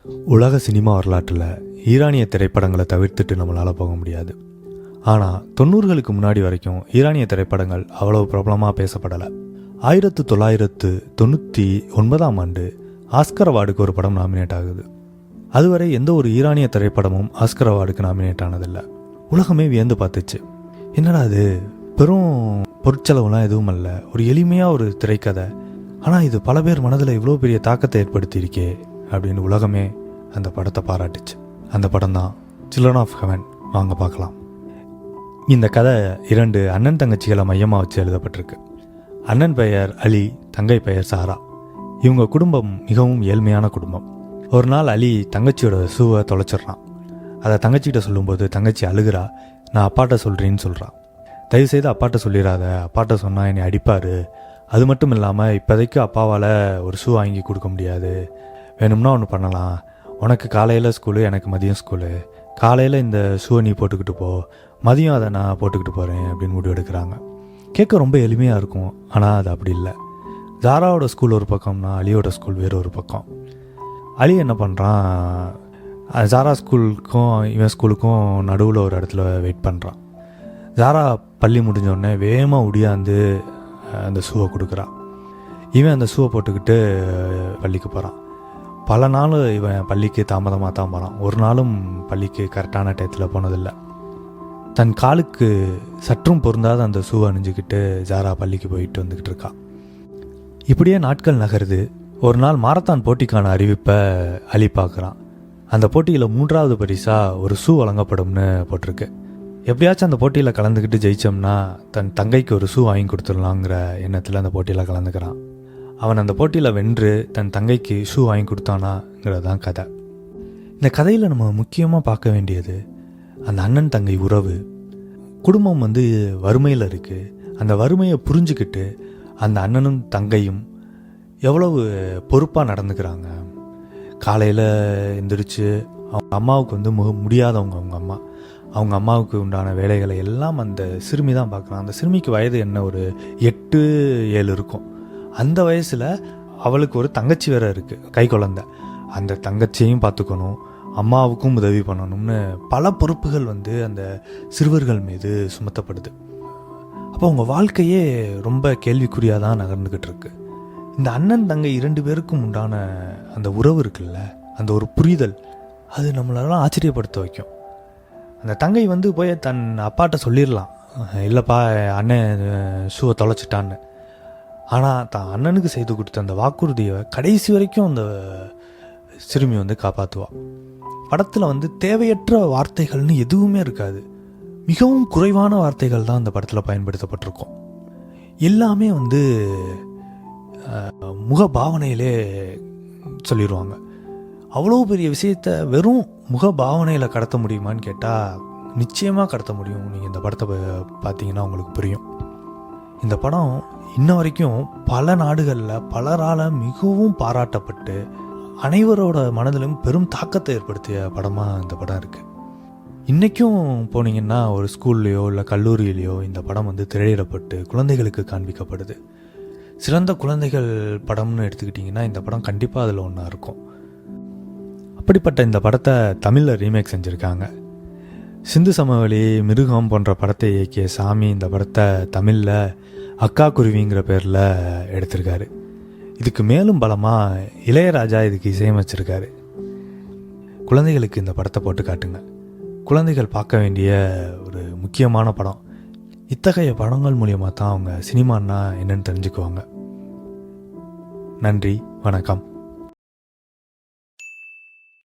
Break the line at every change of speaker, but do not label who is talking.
உலக சினிமா வரலாற்றில் ஈரானிய திரைப்படங்களை தவிர்த்துட்டு நம்மளால் போக முடியாது. ஆனால் 90களுக்கு முன்னாடி வரைக்கும் ஈரானிய திரைப்படங்கள் அவ்வளவு பிரபலமாக பேசப்படலை. 1999 ஆஸ்கர் அவார்டுக்கு ஒரு படம் நாமினேட் ஆகுது. அதுவரை எந்த ஒரு ஈரானிய திரைப்படமும் ஆஸ்கர் அவார்டுக்கு நாமினேட் ஆனதில்லை. உலகமே வியந்து பார்த்துச்சு, என்னடா அது பெரும் பொருட்செலவுலாம் எதுவும் அல்ல, ஒரு எளிமையாக ஒரு திரைக்கதை, ஆனால் இது பல பேர் மனதில் இவ்வளோ பெரிய தாக்கத்தை ஏற்படுத்தியிருக்கே அப்படின்னு உலகமே அந்த படத்தை பாராட்டுச்சு. அந்த படம் தான் சில்ட்ரன் ஆஃப் ஹெவன். வாங்க பார்க்கலாம். இந்த கதை 2 அண்ணன் தங்கச்சிகளை மையமாக வச்சு எழுதப்பட்டிருக்கு. அண்ணன் பெயர் அலி, தங்கை பெயர் சாரா. இவங்க குடும்பம் மிகவும் ஏழ்மையான குடும்பம். ஒரு நாள் அலி தங்கச்சியோட ஷூவை தொலைச்சிட்றான். அதை தங்கச்சிக்கிட்ட சொல்லும்போது தங்கச்சி அழுகிறா. நான் அப்பாட்ட சொல்கிறேன்னு சொல்கிறான். தயவுசெய்து அப்பாட்ட சொல்லிடாத, அப்பாட்ட சொன்னால் என்னை அடிப்பார். அது மட்டும் இல்லாமல் இப்போதைக்கு அப்பாவால் ஒரு ஷூ வாங்கி கொடுக்க முடியாது. வேணும்னா ஒன்று பண்ணலாம், உனக்கு காலையில் ஸ்கூலு, எனக்கு மதியம் ஸ்கூலு. காலையில் இந்த ஷூவை நீ போட்டுக்கிட்டு போ, மதியம் அதை நான் போட்டுக்கிட்டு போகிறேன் அப்படின்னு முடிவு எடுக்கிறாங்க. கேட்க ரொம்ப எளிமையாக இருக்கும், ஆனால் அது அப்படி இல்லை. ஜாராவோட ஸ்கூல் ஒரு பக்கம்னா அலியோட ஸ்கூல் வேறு ஒரு பக்கம். அலி என்ன பண்ணுறான், ஜாரா ஸ்கூலுக்கும் இவன் ஸ்கூலுக்கும் நடுவில் ஒரு இடத்துல வெயிட் பண்ணுறான். ஜாரா பள்ளி முடிஞ்சோடனே வேகமாக ஒடியாந்து அந்த ஷூவை கொடுக்குறான். இவன் அந்த ஷூவை போட்டுக்கிட்டு பள்ளிக்கு போகிறான். பல நாள் இவன் பள்ளிக்கு தாமதமாக தான் போகிறான். ஒரு நாளும் பள்ளிக்கு கரெக்டான டயத்தில் போனதில்லை. தன் காலுக்கு சற்றும் பொருந்தாத அந்த ஷூவை அணிஞ்சிக்கிட்டு ஜாரா பள்ளிக்கு போயிட்டு வந்துக்கிட்டு இருக்கான். இப்படியே நாட்கள் நகருது. ஒரு நாள் மாரத்தான் போட்டிக்கான அறிவிப்பை அலி பார்க்குறான். அந்த போட்டியில் 3வது பரிசாக ஒரு ஷூ வழங்கப்படும்னு போட்டிருக்கு. எப்படியாச்சும் அந்த போட்டியில் கலந்துக்கிட்டு ஜெயித்தோம்னா தன் தங்கைக்கு ஒரு ஷூ வாங்கி கொடுத்துடலாங்கிற எண்ணத்தில் அந்த போட்டியில் கலந்துக்கிறான். அவன் அந்த போட்டியில் வென்று தன் தங்கைக்கு ஷூ வாங்கி கொடுத்தானாங்கிறது தான் கதை. இந்த கதையில் நம்ம முக்கியமாக பார்க்க வேண்டியது அந்த அண்ணன் தங்கை உறவு. குடும்பம் வறுமையில் இருக்குது. அந்த வறுமையை புரிஞ்சுக்கிட்டு அந்த அண்ணனும் தங்கையும் எவ்வளவு பொறுப்பாக நடந்துக்கிறாங்க. காலையில் எந்திரிச்சு அவங்க அம்மாவுக்கு முடியாதவங்க அவங்க அம்மாவுக்கு உண்டான வேலைகளை எல்லாம் அந்த சிறுமி தான் பார்க்குறான். அந்த சிறுமிக்கு வயது என்ன, ஒரு 8-7 இருக்கும். அந்த வயசில் அவளுக்கு ஒரு தங்கச்சி வேற இருக்குது, கை குழந்தை. அந்த தங்கச்சியையும் பார்த்துக்கணும், அம்மாவுக்கும் உதவி பண்ணணும்னு பல பொறுப்புகள் அந்த சிறுவர்கள் மீது சுமத்தப்படுது. அப்போ அவங்க வாழ்க்கையே ரொம்ப கேள்விக்குறியாக தான் நகர்ந்துக்கிட்டு இருக்கு. இந்த அண்ணன் தங்கை 2 பேருக்கும் உண்டான அந்த உறவு இருக்குல்ல, அந்த ஒரு புரிதல், அது நம்மளெல்லாம் ஆச்சரியப்படுத்த வைக்கும். அந்த தங்கை போய் தன் அப்பாட்ட சொல்லிடலாம், இல்லைப்பா அண்ணன் ஷூவை தொலைச்சிட்டான்னு. ஆனால் தான் அண்ணனுக்கு செய்து கொடுத்த அந்த வாக்குறுதியை கடைசி வரைக்கும் அந்த சிறுமி காப்பாற்றுவாள். படத்தில் தேவையற்ற வார்த்தைகள்னு எதுவுமே இருக்காது. மிகவும் குறைவான வார்த்தைகள் தான் அந்த படத்தில் பயன்படுத்தப்பட்டிருக்கும். எல்லாமே முக பாவனையிலே சொல்லிடுவாங்க. அவ்வளோ பெரிய விஷயத்தை வெறும் முக பாவனையில் கடத்த முடியுமான்னு கேட்டால் நிச்சயமாக கடத்த முடியும். நீங்கள் இந்த படத்தை பார்த்தீங்கன்னா உங்களுக்கு புரியும். இந்த படம் இன்ன வரைக்கும் பல நாடுகளில் பலரால் மிகவும் பாராட்டப்பட்டு அனைவரோட மனதிலும் பெரும் தாக்கத்தை ஏற்படுத்திய படமாக இந்த படம் இருக்குது. இன்றைக்கும் போனீங்கன்னா ஒரு ஸ்கூல்லையோ இல்லை கல்லூரியிலையோ இந்த படம் திரையிடப்பட்டு குழந்தைகளுக்கு காண்பிக்கப்படுது. சிறந்த குழந்தைகள் படம்னு எடுத்துக்கிட்டிங்கன்னா இந்த படம் கண்டிப்பாக அதில் ஒன்றா இருக்கும். அப்படிப்பட்ட இந்த படத்தை தமிழில் ரீமேக் செஞ்சுருக்காங்க. சிந்து சமவெளி, மிருகம் போன்ற படத்தை இயக்கிய சாமி இந்த படத்தை தமிழில் அக்கா குருவிங்கிற பேரில் எடுத்திருக்காரு. இதுக்கு மேலும் பலமாக இளையராஜா இதுக்கு இசையமைச்சிருக்காரு. குழந்தைகளுக்கு இந்த படத்தை போட்டு காட்டுங்க. குழந்தைகள் பார்க்க வேண்டிய ஒரு முக்கியமான படம். இத்தகைய படங்கள் மூலியமாக தான் அவங்க சினிமான்னா என்னென்னு தெரிஞ்சுக்குவாங்க. நன்றி, வணக்கம்.